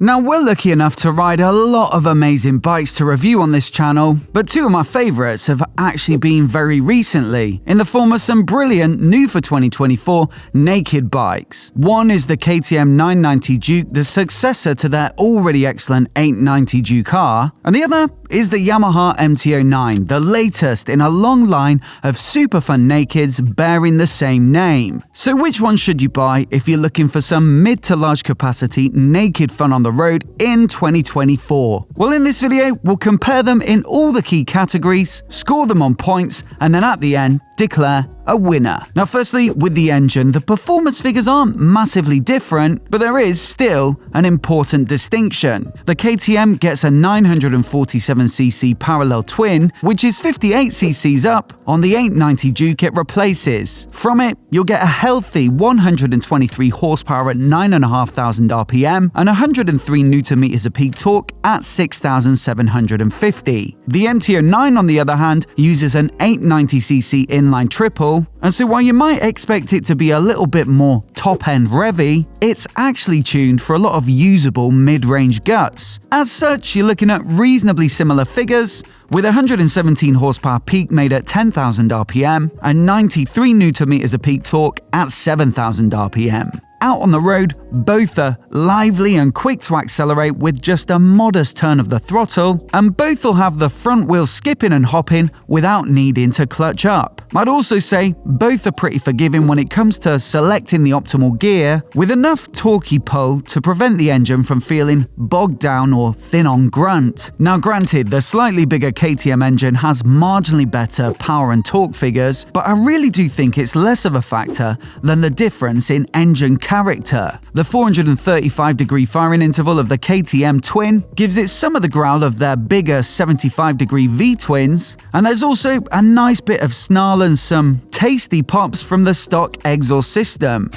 Now, we're lucky enough to ride a lot of amazing bikes to review on this channel, but two of my favourites have actually been very recently, in the form of some brilliant, new for 2024, naked bikes. One is the KTM 990 Duke, the successor to their already excellent 890 Duke R, and the other is the Yamaha MT-09, the latest in a long line of super fun nakeds bearing the same name. So which one should you buy if you're looking for some mid to large capacity naked fun on the road in 2024? Well, in this video, we'll compare them in all the key categories, score them on points, and then at the end, declare a winner. Now, firstly, with the engine, the performance figures aren't massively different, but there is still an important distinction. The KTM gets a 947cc parallel twin, which is 58cc's up on the 890 Duke it replaces. From it, you'll get a healthy 123 horsepower at 9,500 RPM and 103 Nm of peak torque at 6,750. The MT-09, on the other hand, uses an 890cc inline triple, and so while you might expect it to be a little bit more top-end revvy, it's actually tuned for a lot of usable mid-range guts. As such, you're looking at reasonably similar figures, with 117 horsepower peak made at 10,000 RPM and 93 Nm of peak torque at 7,000 RPM. Out on the road, both are lively and quick to accelerate with just a modest turn of the throttle, and both will have the front wheel skipping and hopping without needing to clutch up. I'd also say both are pretty forgiving when it comes to selecting the optimal gear, with enough torquey pull to prevent the engine from feeling bogged down or thin on grunt. Now granted, the slightly bigger KTM engine has marginally better power and torque figures, but I really do think it's less of a factor than the difference in engine character. The 435-degree firing interval of the KTM twin gives it some of the growl of their bigger 75-degree V-twins, and there's also a nice bit of snarl and some tasty pops from the stock exhaust system.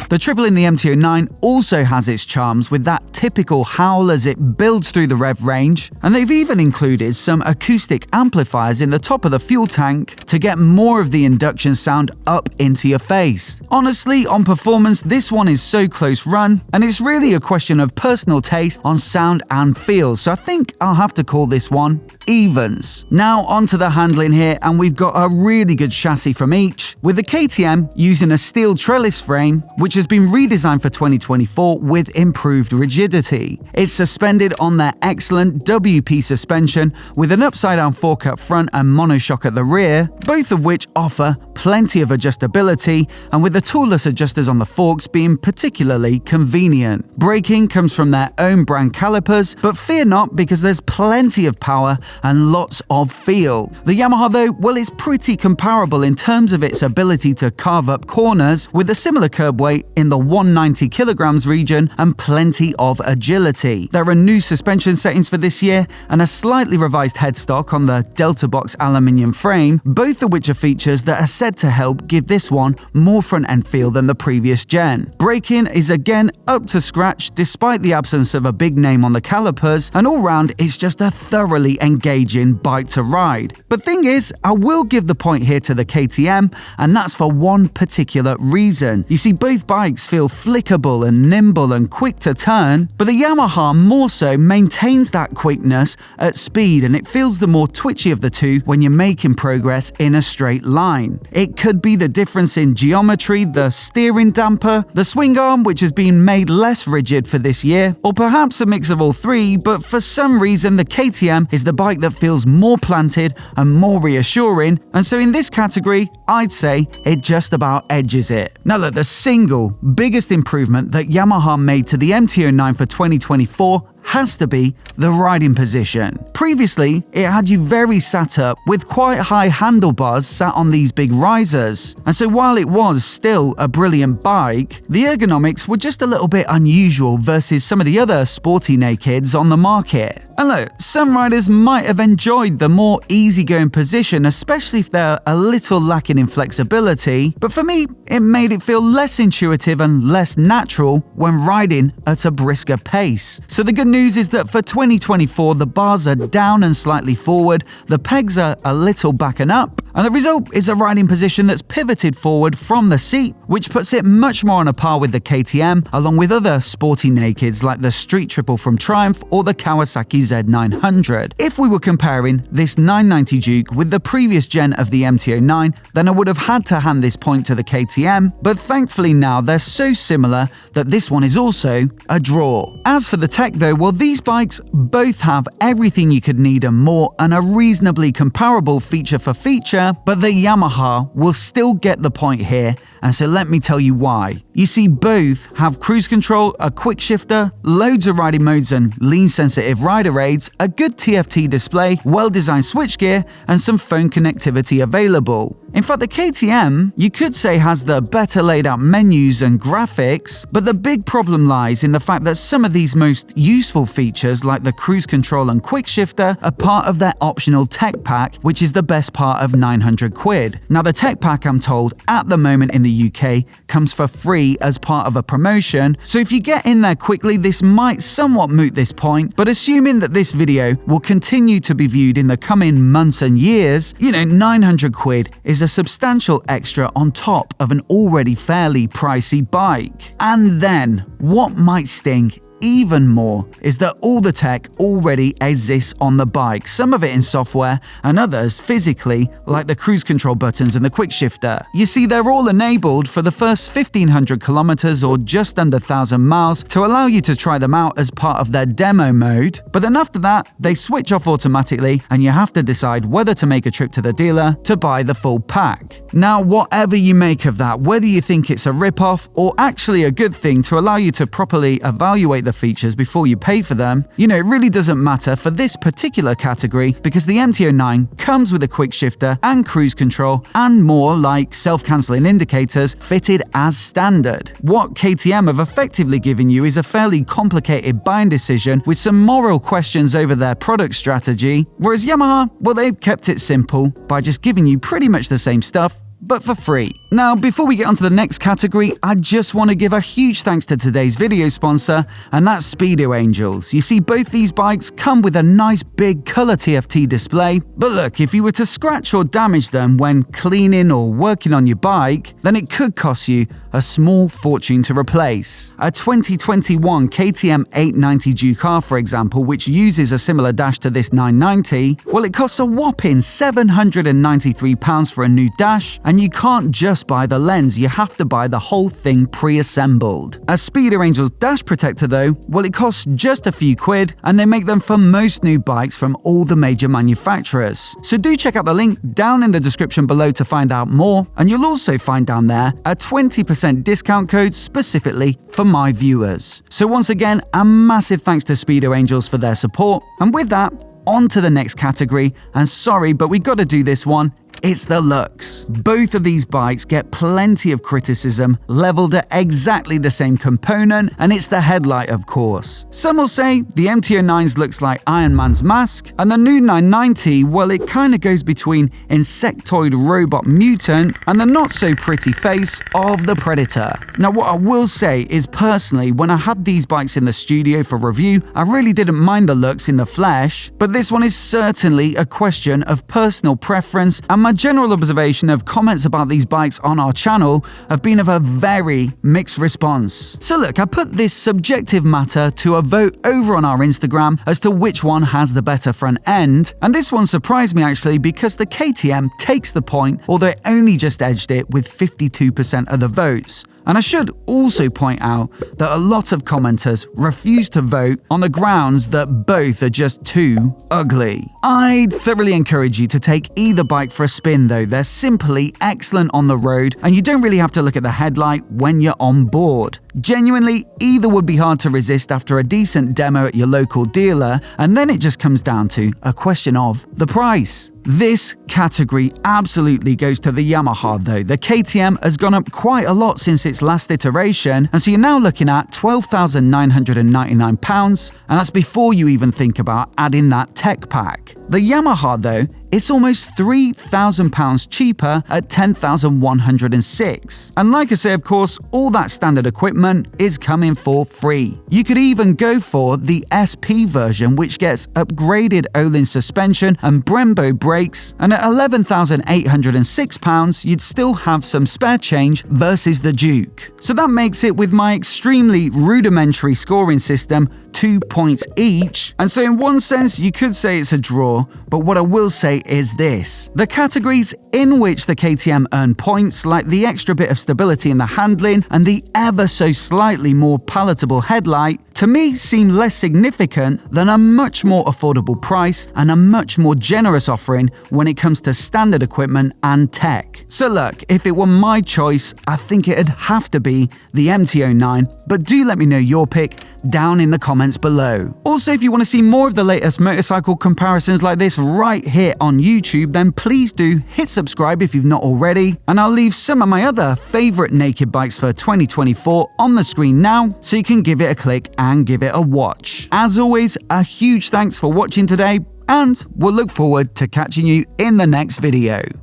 The triple in the MT-09 also has its charms with that typical howl as it builds through the rev range, and they've even included some acoustic amplifiers in the top of the fuel tank to get more of the induction sound up into your face. Honestly, on performance, this one is so close run, and it's really a question of personal taste on sound and feel, so I think I'll have to call this one evens. Now onto the handling here, and we've got a really good chassis from each, with the KTM using a steel trellis frame, which has been redesigned for 2024 with improved rigidity. It's suspended on their excellent WP suspension with an upside-down fork up front and monoshock at the rear, both of which offer plenty of adjustability, and with the toolless adjusters on the forks being particularly convenient. Braking comes from their own brand calipers, but fear not, because there's plenty of power and lots of feel. The Yamaha, though, well, it's pretty comparable in terms of its ability to carve up corners, with a similar curb weight in the 190 kilograms region and plenty of agility. There are new suspension settings for this year and a slightly revised headstock on the Delta Box aluminium frame, both of which are features that are said to help give this one more front-end feel than the previous gen. Braking is again up to scratch despite the absence of a big name on the calipers, and all round it's just a thoroughly engaging bike to ride. But thing is, I will give the point here to the KTM, and that's for one particular reason. You see, both bikes feel flickable and nimble and quick to turn, but the Yamaha more so maintains that quickness at speed, and it feels the more twitchy of the two when you're making progress in a straight line. It could be the difference in geometry, the steering damper, the swing arm, which has been made less rigid for this year, or perhaps a mix of all three, but for some reason the KTM is the bike that feels more planted and more reassuring, and so in this category, I'd say it just about edges it. Now look, the single biggest improvement that Yamaha made to the MT-09 for 2024 has to be the riding position. Previously, it had you very sat up with quite high handlebars sat on these big risers, and so while it was still a brilliant bike, the ergonomics were just a little bit unusual versus some of the other sporty nakeds on the market. And look, some riders might have enjoyed the more easygoing position, especially if they're a little lacking in flexibility, but for me, it made it feel less intuitive and less natural when riding at a brisker pace. So the good news is that for 2024, the bars are down and slightly forward, the pegs are a little back and up, and the result is a riding position that's pivoted forward from the seat, which puts it much more on a par with the KTM, along with other sporty nakeds like the Street Triple from Triumph or the Kawasaki Z900. If we were comparing this 990 Duke with the previous gen of the MT-09, then I would have had to hand this point to the KTM, but thankfully now they're so similar that this one is also a draw. As for the tech though, well, these bikes both have everything you could need and more, and a reasonably comparable feature for feature, but the Yamaha will still get the point here, and so let me tell you why. You see, both have cruise control, a quick shifter, loads of riding modes and lean-sensitive rider aids, a good TFT display, well-designed switchgear, and some phone connectivity available. In fact, the KTM, you could say, has the better laid out menus and graphics, but the big problem lies in the fact that some of these most useful features, like the cruise control and quick shifter, are part of their optional tech pack, which is the best part of 900 quid. Now, the tech pack, I'm told, at the moment in the UK, comes for free as part of a promotion, so if you get in there quickly, this might somewhat moot this point, but assuming that this video will continue to be viewed in the coming months and years, 900 quid is a substantial extra on top of an already fairly pricey bike. And then, what might sting even more is that all the tech already exists on the bike, some of it in software and others physically, like the cruise control buttons and the quick shifter. You see, they're all enabled for the first 1,500 kilometers or just under 1,000 miles to allow you to try them out as part of their demo mode, but then after that, they switch off automatically and you have to decide whether to make a trip to the dealer to buy the full pack. Now, whatever you make of that, whether you think it's a rip-off or actually a good thing to allow you to properly evaluate the features before you pay for them, it really doesn't matter for this particular category because the MT-09 comes with a quick shifter and cruise control and more, like self-cancelling indicators, fitted as standard. What KTM have effectively given you is a fairly complicated buying decision with some moral questions over their product strategy, whereas Yamaha, well, they've kept it simple by just giving you pretty much the same stuff, but for free. Now, before we get on to the next category, I just want to give a huge thanks to today's video sponsor, and that's Speedo Angels. You see, both these bikes come with a nice big color TFT display, but look, if you were to scratch or damage them when cleaning or working on your bike, then it could cost you a small fortune to replace. A 2021 KTM 890 Duke R, for example, which uses a similar dash to this 990, well, it costs a whopping £793 for a new dash, and you can't just buy the lens, you have to buy the whole thing pre-assembled. A Speedo Angels dash protector though, well, it costs just a few quid, and they make them for most new bikes from all the major manufacturers. So do check out the link down in the description below to find out more, and you'll also find down there a 20% discount code specifically for my viewers. So once again, a massive thanks to Speedo Angels for their support, and with that, on to the next category, and sorry, but we gotta do this one. It's the looks. Both of these bikes get plenty of criticism leveled at exactly the same component, and it's the headlight, of course. Some will say the MT-09's looks like Iron Man's mask, and the new 990, well, it kinda goes between insectoid robot mutant and the not so pretty face of the Predator. Now, what I will say is personally, when I had these bikes in the studio for review, I really didn't mind the looks in the flesh, but this one is certainly a question of personal preference, and my general observation of comments about these bikes on our channel have been of a very mixed response. So look, I put this subjective matter to a vote over on our Instagram as to which one has the better front end, and this one surprised me actually because the KTM takes the point, although it only just edged it with 52% of the votes. And I should also point out that a lot of commenters refuse to vote on the grounds that both are just too ugly. I'd thoroughly encourage you to take either bike for a spin though, they're simply excellent on the road and you don't really have to look at the headlight when you're on board. Genuinely, either would be hard to resist after a decent demo at your local dealer, and then it just comes down to a question of the price. This category absolutely goes to the Yamaha though. The KTM has gone up quite a lot since its last iteration, and so you're now looking at £12,999, and that's before you even think about adding that tech pack. The Yamaha though, it's almost £3,000 cheaper at $10,106. And like I say, of course, all that standard equipment is coming for free. You could even go for the SP version, which gets upgraded Öhlins suspension and Brembo brakes, and at £11,806, you'd still have some spare change versus the Duke. So that makes it, with my extremely rudimentary scoring system, 2 points each. And so in one sense, you could say it's a draw, but what I will say is this. The categories in which the KTM earn points, like the extra bit of stability in the handling and the ever so slightly more palatable headlight, to me seem less significant than a much more affordable price and a much more generous offering when it comes to standard equipment and tech. So look, if it were my choice, I think it'd have to be the MT-09, but do let me know your pick down in the comments below. Also, if you want to see more of the latest motorcycle comparisons like this right here on YouTube, then please do hit subscribe if you've not already, and I'll leave some of my other favorite naked bikes for 2024 on the screen now, so you can give it a click and give it a watch. As always, a huge thanks for watching today, and we'll look forward to catching you in the next video.